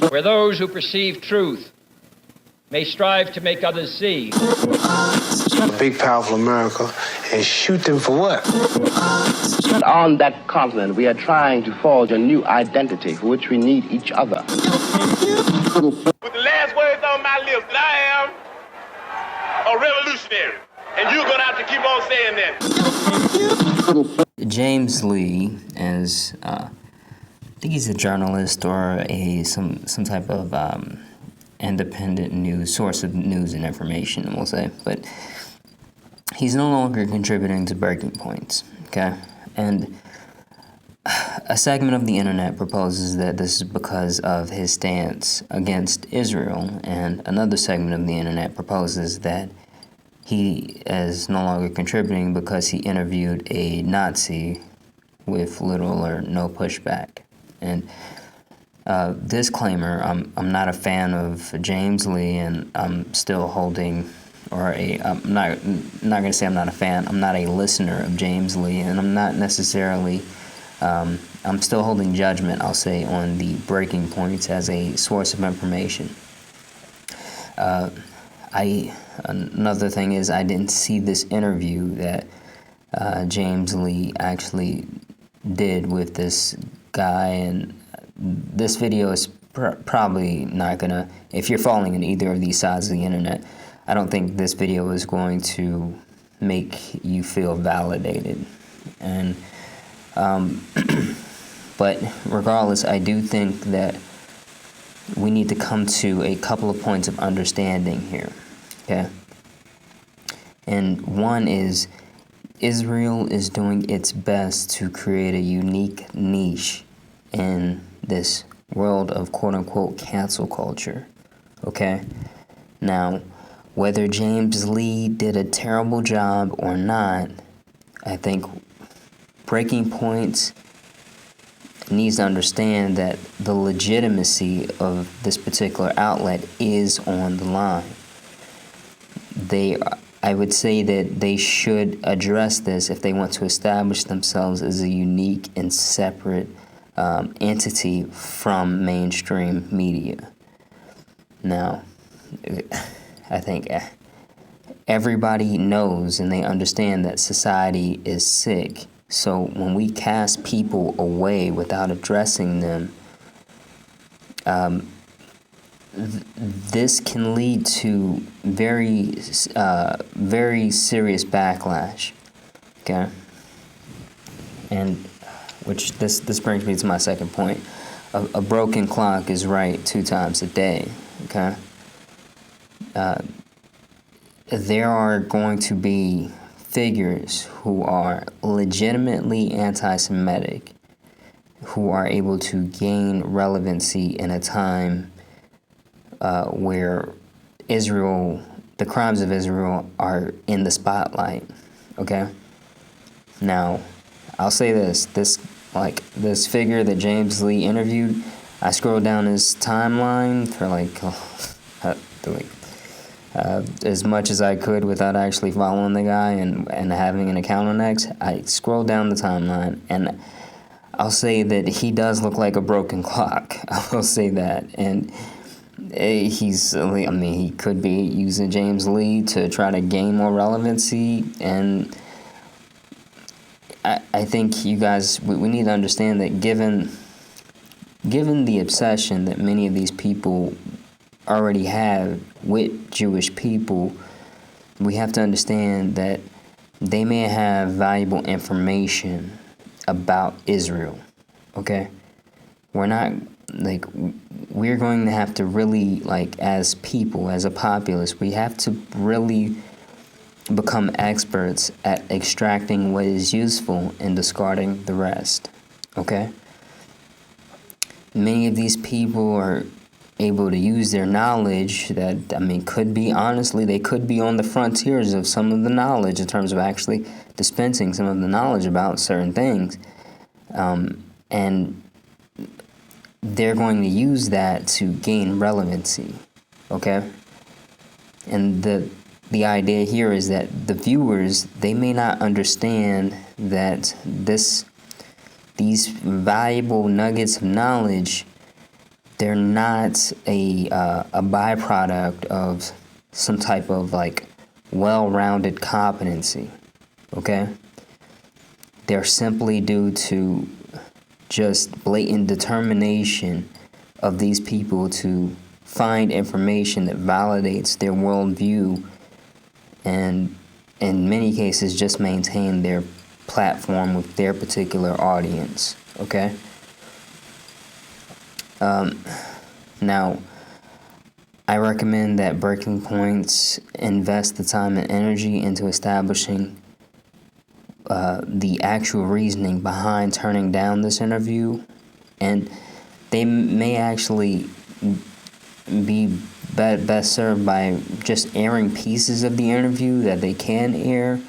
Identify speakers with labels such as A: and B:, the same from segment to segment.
A: where those who perceive truth may strive to make others see.
B: A big, powerful America, and shoot them for what?
C: On that continent, we are trying to forge a new identity for which we need each other.
D: With the last words on my lips, that I am a revolutionary. And you're going to have to keep on saying that.
E: James Lee, as I think he's a journalist or some type of independent news source of news and information, we'll say, but he's no longer contributing to Breaking Points. Okay, and a segment of the internet proposes that this is because of his stance against Israel, and another segment of the internet proposes that he is no longer contributing because he interviewed a Nazi with little or no pushback. And disclaimer, I'm not a fan of James Lee, and I'm still holding, I'm not going to say I'm not a fan, I'm not a listener of James Lee, and I'm not necessarily, I'm still holding judgment, I'll say, on the Breaking Points as a source of information. Another thing is I didn't see this interview that James Lee actually did with this guy, and this video is probably not gonna, if you're falling in either of these sides of the internet, I don't think this video is going to make you feel validated. And but regardless, I do think that we need to come to a couple of points of understanding here, okay? And one is Israel is doing its best to create a unique niche in this world of quote-unquote cancel culture, okay? Now, whether James Lee did a terrible job or not, I think Breaking Points needs to understand that the legitimacy of this particular outlet is on the line. I would say that they should address this if they want to establish themselves as a unique and separate entity from mainstream media. Now, I think everybody knows and they understand that society is sick. So when we cast people away without addressing them, this can lead to very serious backlash. Okay, and which this brings me to my second point. A broken clock is right 2 times a day. Okay, there are going to be figures who are legitimately anti-Semitic, who are able to gain relevancy in a time where the crimes of Israel are in the spotlight. Okay? Now, I'll say this figure that James Lee interviewed, I scrolled down his timeline for as much as I could without actually following the guy and having an account on X. I scrolled down the timeline, and I'll say that he does look like a broken clock. I will say that. And he could be using James Lee to try to gain more relevancy. And I think you guys, we need to understand that given the obsession that many of these people already have with Jewish people, we have to understand that they may have valuable information about Israel, okay? We're going to have to really, as people, as a populace, we have to really become experts at extracting what is useful and discarding the rest, okay? Many of these people are able to use their knowledge that, could be, honestly, they could be on the frontiers of some of the knowledge in terms of actually dispensing some of the knowledge about certain things. And they're going to use that to gain relevancy, okay? And the idea here is that the viewers, they may not understand that these valuable nuggets of knowledge they're not a byproduct of some type of like well-rounded competency, okay? They're simply due to just blatant determination of these people to find information that validates their worldview and in many cases just maintain their platform with their particular audience, okay? Now, I recommend that Breaking Points invest the time and energy into establishing the actual reasoning behind turning down this interview, and they may actually be best served by just airing pieces of the interview that they can air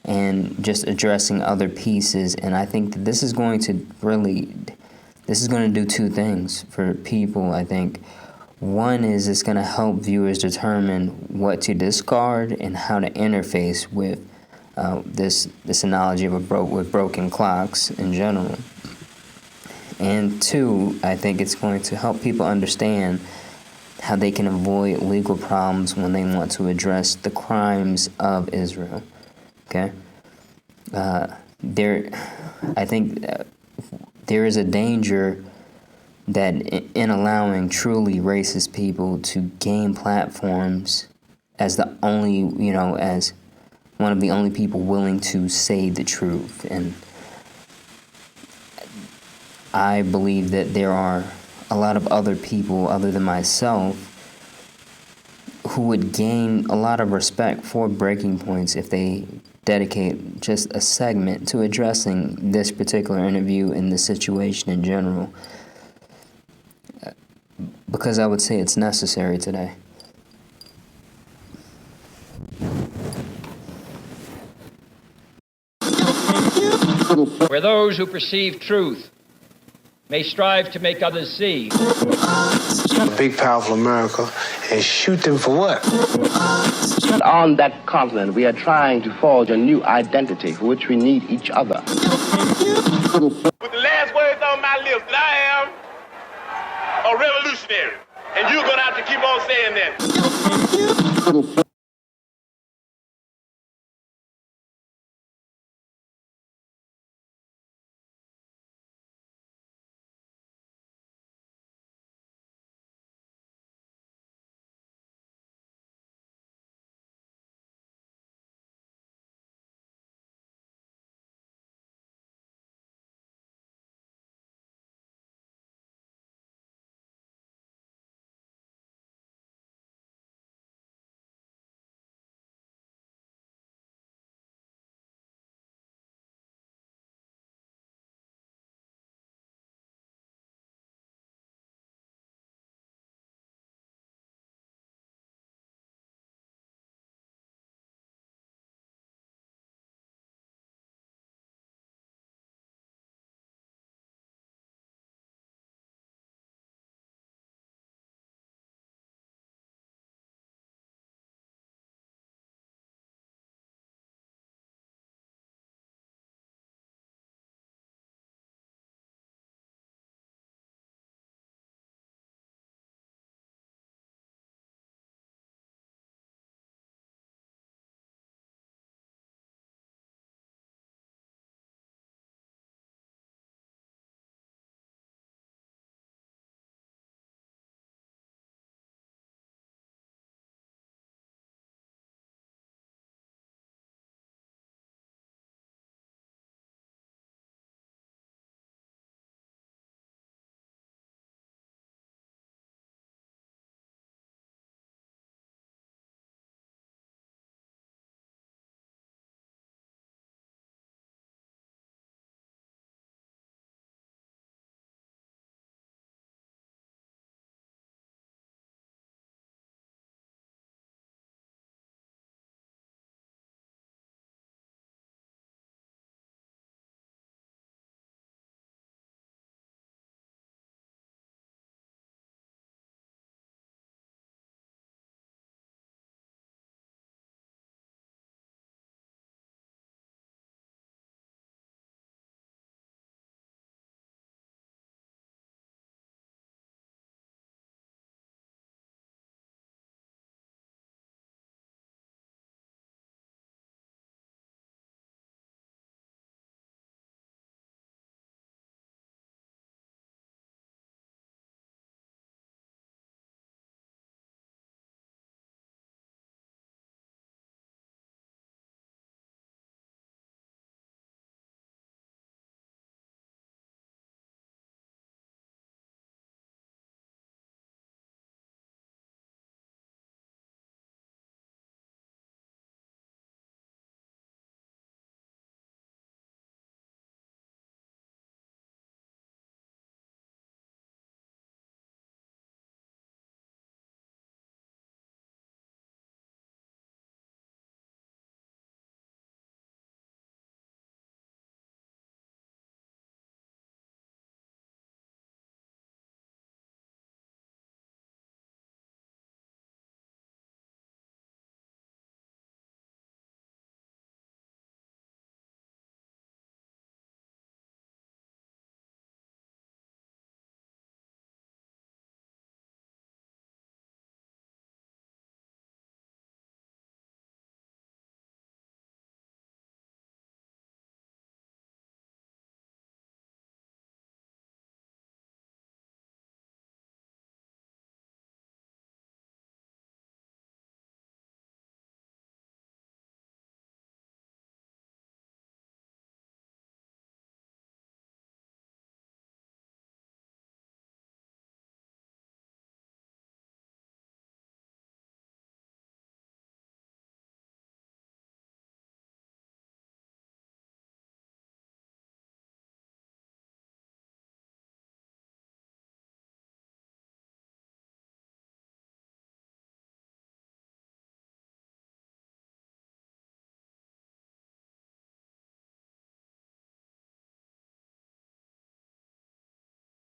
E: and just addressing other pieces. And I think that this is going to do two things for people. I think one is it's going to help viewers determine what to discard and how to interface with this analogy of with broken clocks in general. And two, I think it's going to help people understand how they can avoid legal problems when they want to address the crimes of Israel. Okay? I think there is a danger that in allowing truly racist people to gain platforms as the only, as one of the only people willing to say the truth. And I believe that there are a lot of other people other than myself who would gain a lot of respect for Breaking Points if they dedicate just a segment to addressing this particular interview and the situation in general, because I would say it's necessary today.
A: Where those who perceive truth may strive to make others see.
B: A big, powerful America, and shoot them for what?
C: On that continent, we are trying to forge a new identity for which we need each other.
D: With the last words on my lips, that I am a revolutionary. And you're going to have to keep on saying that.